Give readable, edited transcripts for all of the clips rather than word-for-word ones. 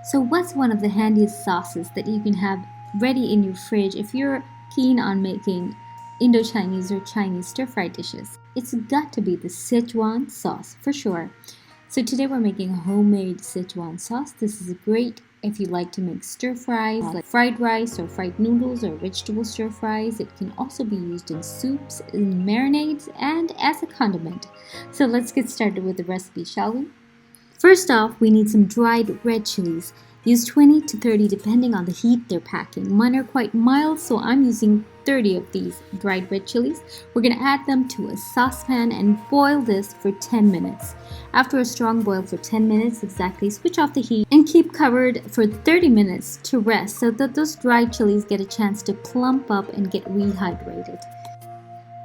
So what's one of the handiest sauces that you can have ready in your fridge if you're keen on making Indo-Chinese or Chinese stir-fry dishes? It's got to be the Szechuan sauce for sure. So today we're making homemade Szechuan sauce. This is great if you like to make stir-fries like fried rice or fried noodles or vegetable stir-fries. It can also be used in soups, in marinades, and as a condiment. So let's get started with the recipe, shall we? First off, we need some dried red chilies. Use 20 to 30 depending on the heat they're packing. Mine are quite mild, so I'm using 30 of these dried red chilies. We're going to add them to a saucepan and boil this for 10 minutes. After a strong boil for 10 minutes exactly, switch off the heat and keep covered for 30 minutes to rest so that those dried chilies get a chance to plump up and get rehydrated.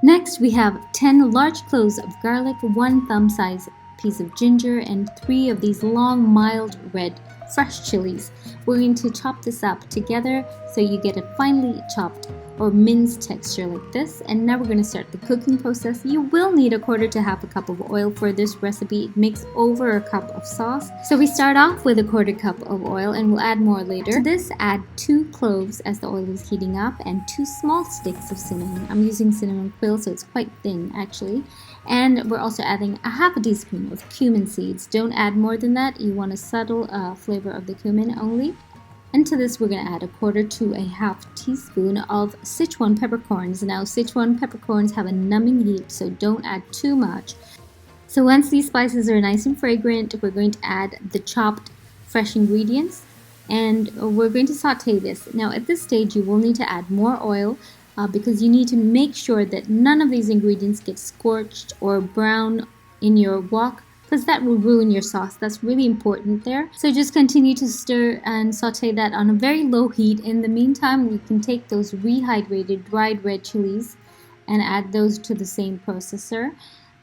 Next, we have 10 large cloves of garlic, 1 thumb-sized piece of ginger, and 3 of these long, mild red fresh chilies. We're going to chop this up together so you get a finely chopped or minced texture like this. And now we're going to start the cooking process. You will need a quarter to half a cup of oil for this recipe. It makes over a cup of sauce. So we start off with a quarter cup of oil and we'll add more later. To this, add 2 cloves as the oil is heating up and 2 small sticks of cinnamon. I'm using cinnamon quill, so it's quite thin actually. And we're also adding a half a teaspoon of cumin seeds. Don't add more than that. You want a subtle flavor of the cumin only. And to this, we're going to add a quarter to a half teaspoon of Szechuan peppercorns. Now, Szechuan peppercorns have a numbing heat, so don't add too much. So once these spices are nice and fragrant, we're going to add the chopped fresh ingredients. And we're going to saute this. Now, at this stage, you will need to add more oil. Because you need to make sure that none of these ingredients get scorched or brown in your wok, because that will ruin your sauce. That's really important there. So just continue to stir and saute that on a very low heat. In the meantime, we can take those rehydrated dried red chilies and add those to the same processor.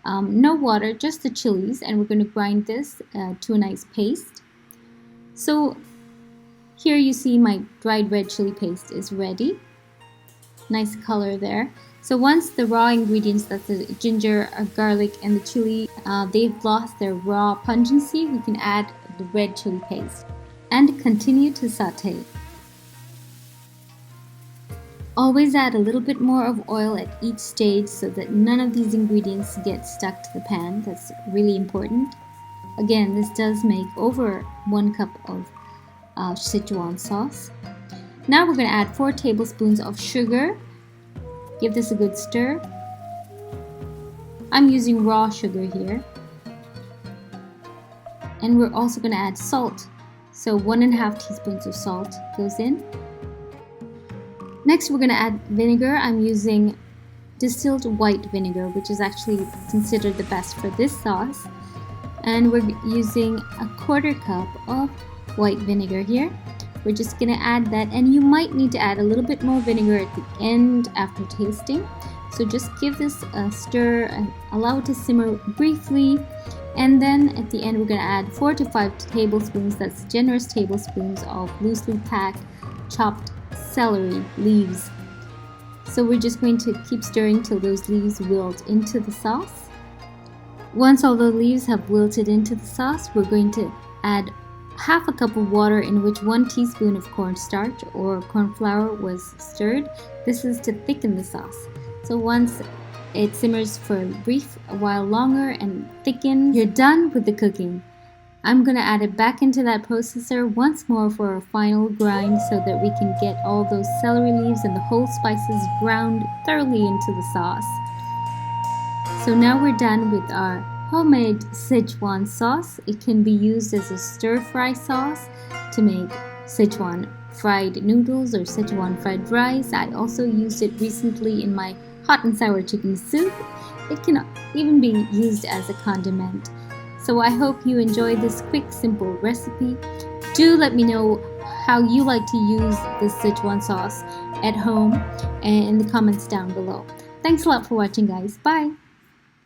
No water, just the chilies, and we're going to grind this to a nice paste. So here you see my dried red chili paste is ready. Nice color there. So once the raw ingredients, that's the ginger, garlic, and the chili, they've lost their raw pungency, we can add the red chili paste and continue to saute. Always add a little bit more of oil at each stage so that none of these ingredients get stuck to the pan. That's really important. Again, this does make over 1 cup of Szechuan sauce. Now we're going to add 4 tablespoons of sugar. Give this a good stir. I'm using raw sugar here. And we're also going to add salt. So 1.5 teaspoons of salt goes in. Next we're going to add vinegar. I'm using distilled white vinegar, which is actually considered the best for this sauce. And we're using a quarter cup of white vinegar here. We're just going to add that, and you might need to add a little bit more vinegar at the end after tasting. So just give this a stir and allow it to simmer briefly. And then at the end we're going to add 4 to 5 tablespoons, that's generous tablespoons of loosely packed chopped celery leaves. So we're just going to keep stirring till those leaves wilt into the sauce. Once all the leaves have wilted into the sauce, we're going to add half a cup of water in which 1 teaspoon of cornstarch or corn flour was stirred. This is to thicken the sauce. So once it simmers for a while longer and thickens, you're done with the cooking. I'm going to add it back into that processor once more for a final grind so that we can get all those celery leaves and the whole spices ground thoroughly into the sauce. So now we're done with our homemade Szechuan sauce. It can be used as a stir-fry sauce to make Szechuan fried noodles or Szechuan fried rice. I also used it recently in my hot and sour chicken soup. It can even be used as a condiment. So I hope you enjoyed this quick, simple recipe. Do let me know how you like to use this Szechuan sauce at home and in the comments down below. Thanks a lot for watching, guys. Bye!